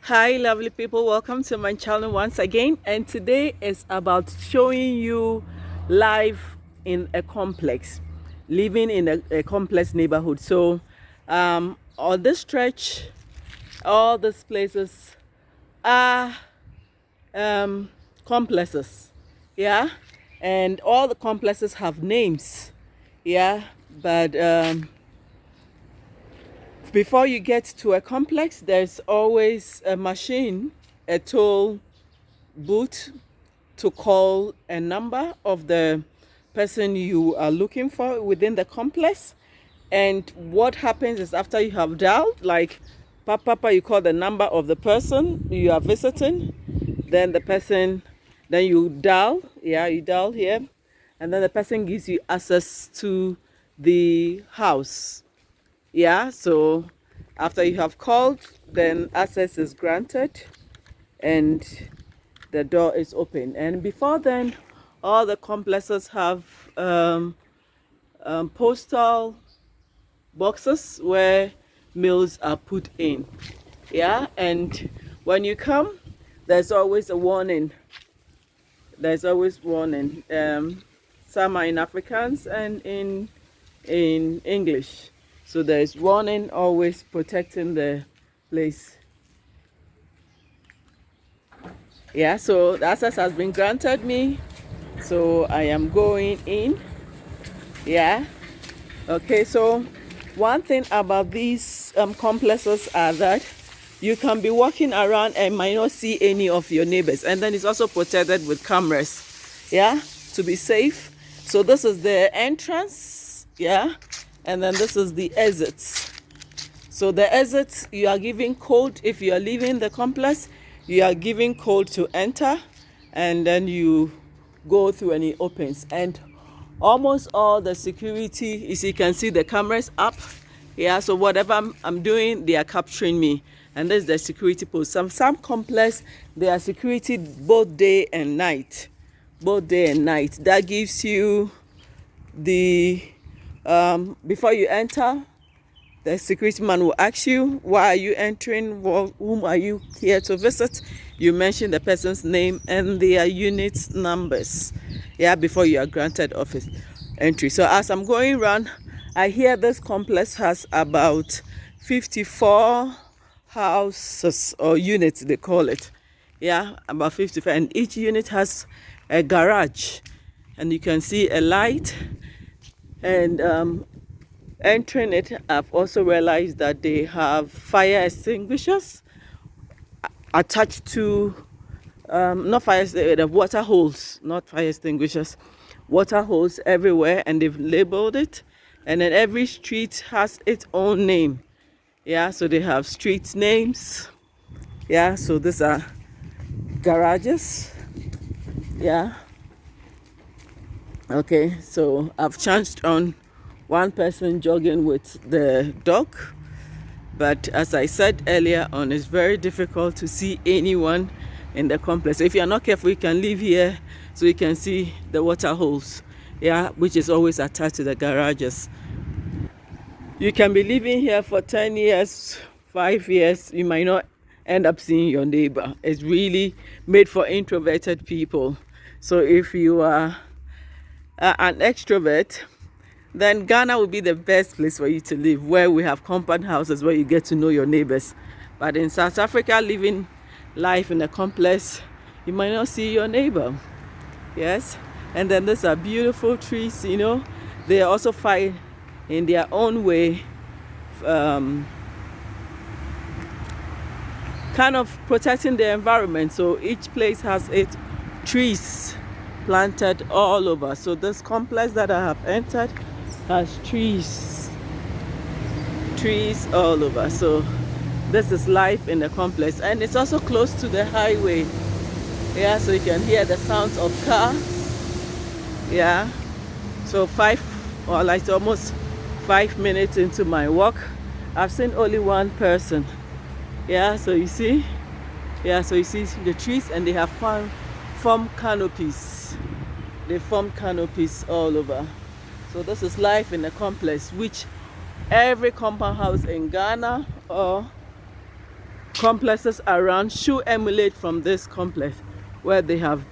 Hi lovely people, welcome to my channel once again, and today is about showing you life in a complex, living in a complex neighborhood. So on this stretch, all these places are complexes, yeah, and all the complexes have names, yeah, but before you get to a complex, there's always a machine, a toll booth, to call a number of the person you are looking for within the complex. And what happens is, after you have dialed, like papa, you call the number of the person you are visiting, then the person, then you dial, yeah, you dial here, and then the person gives you access to the house. Yeah, so after you have called, then access is granted and the door is open. And before then, all the complexes have postal boxes where meals are put in. Yeah, and when you come, there's always a warning. There's always warning. Some are in Afrikaans and in English. So there's warning always protecting the place. Yeah, so the access has been granted me. So I am going in. Yeah. Okay, so one thing about these complexes are that you can be walking around and might not see any of your neighbors. And then it's also protected with cameras, yeah, to be safe. So this is the entrance, yeah, and then this is the exits. So the exits, you are giving code. If you are leaving the complex, you are giving code to enter, and then you go through and it opens. And almost all the security, as you can see, the cameras up. Yeah, so whatever I'm doing, they are capturing me. And this is the security post. Some complex, they are security both day and night. Both day and night. That gives you the, before you enter, the security man will ask you, why are you entering? Whom are you here to visit? You mention the person's name and their unit numbers, yeah, before you are granted office entry. So as I'm going around, I hear this complex has about 54 houses or units, they call it. Yeah, about 55. And each unit has a garage. And you can see a light. And entering it, I've also realized that they have fire extinguishers attached to, not fire, the water holes, not fire extinguishers, water holes everywhere, and they've labeled it. And then every street has its own name. Yeah, so they have street names. Yeah, so these are garages. Yeah. Okay, so I've chanced on one person jogging with the dog. But as I said earlier on, it's very difficult to see anyone in the complex. So if you're not careful, you can leave here so you can see the water holes, yeah, which is always attached to the garages. You can be living here for 10 years, 5 years, you might not end up seeing your neighbor. It's really made for introverted people. So if you are an extrovert, then Ghana will be the best place for you to live, where we have compound houses where you get to know your neighbors. But in South Africa, living life in a complex, you might not see your neighbor. Yes. And then these are beautiful trees, you know. They also fight in their own way, kind of protecting the environment. So each place has its trees planted all over. So this complex that I have entered has trees all over. So this is life in the complex, and it's also close to the highway. Yeah, so you can hear the sounds of cars. Yeah, so almost 5 minutes into my walk, I've seen only one person. Yeah, so you see, yeah, so you see the trees, and they have formed canopies. They form canopies all over. So this is life in a complex, which every compound house in Ghana or complexes around should emulate from this complex, where they have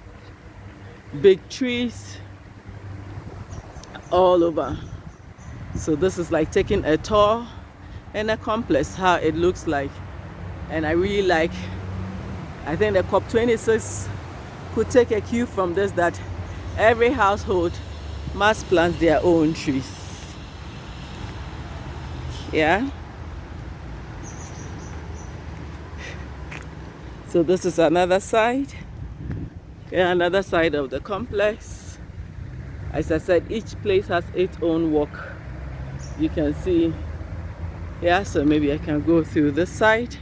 big trees all over. So this is like taking a tour in a complex, how it looks like. And I really like, I think the COP26 could take a cue from this, that every household must plant their own trees. Yeah. So this is another side. Yeah, another side of the complex. As I said, each place has its own walk. You can see. Yeah, so maybe I can go through this side.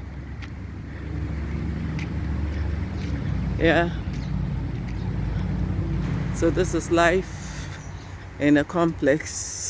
Yeah. So this is life in a complex.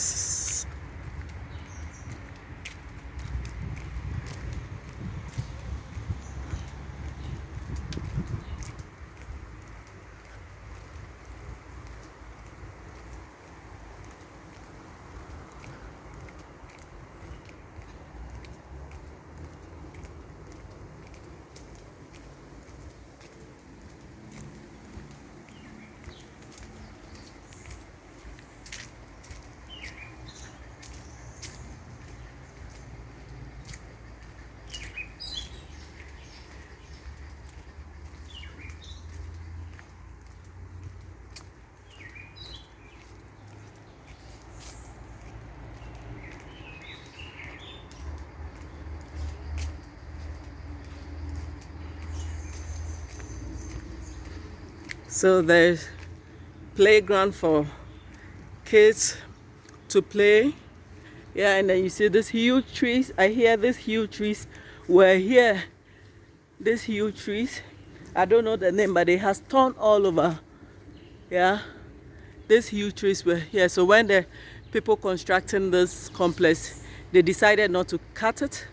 So there's playground for kids to play. Yeah, and then you see these huge trees. I hear these huge trees were here. These huge trees, I don't know the name, but it has torn all over. Yeah, these huge trees were here. So when the people constructing this complex, they decided not to cut it,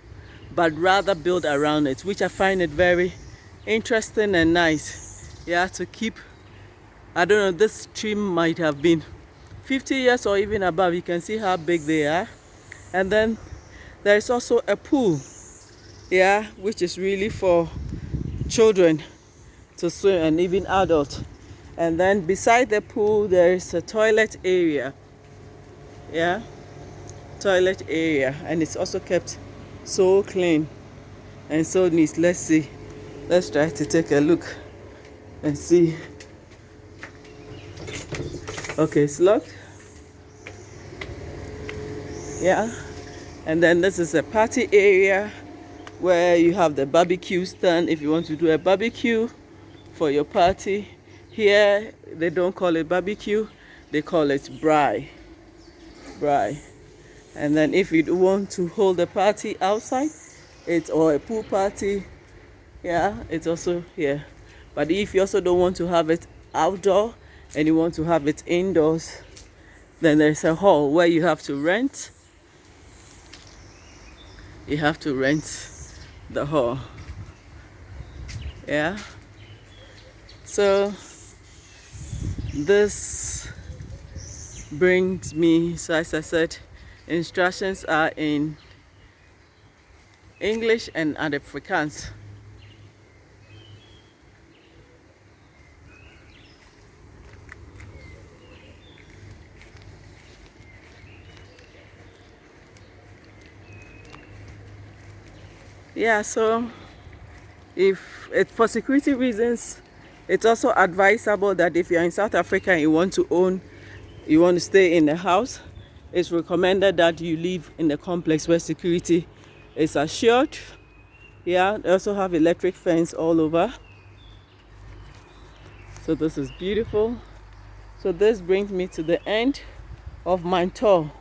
but rather build around it, which I find it very interesting and nice. Yeah, to keep, I don't know, this tree might have been 50 years or even above. You can see how big they are. And then there's also a pool, yeah, which is really for children to swim and even adults. And then beside the pool there is a toilet area. Yeah, toilet area, and it's also kept so clean and so neat. Let's see, let's try to take a look and see. Okay, it's locked. Yeah, and then this is a party area where you have the barbecue stand if you want to do a barbecue for your party. Here they don't call it barbecue, they call it braai. And then if you want to hold a party outside, it's or a pool party, yeah, it's also here. But if you also don't want to have it outdoor and you want to have it indoors, then there's a hall where you have to rent. You have to rent the hall. Yeah. So this brings me, so as I said, instructions are in English and Afrikaans. Yeah, so if it's for security reasons, it's also advisable that if you're in South Africa and you want to stay in the house, it's recommended that you live in the complex where security is assured. Yeah, they also have electric fence all over. So this is beautiful. So this brings me to the end of my tour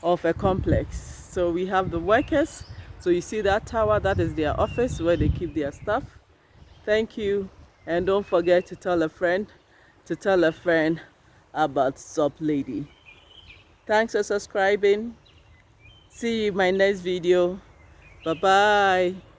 of a complex. So we have the workers. So you see that tower, that is their office where they keep their stuff. Thank you. And don't forget to tell a friend about Zopplady. Thanks for subscribing. See you in my next video. Bye bye.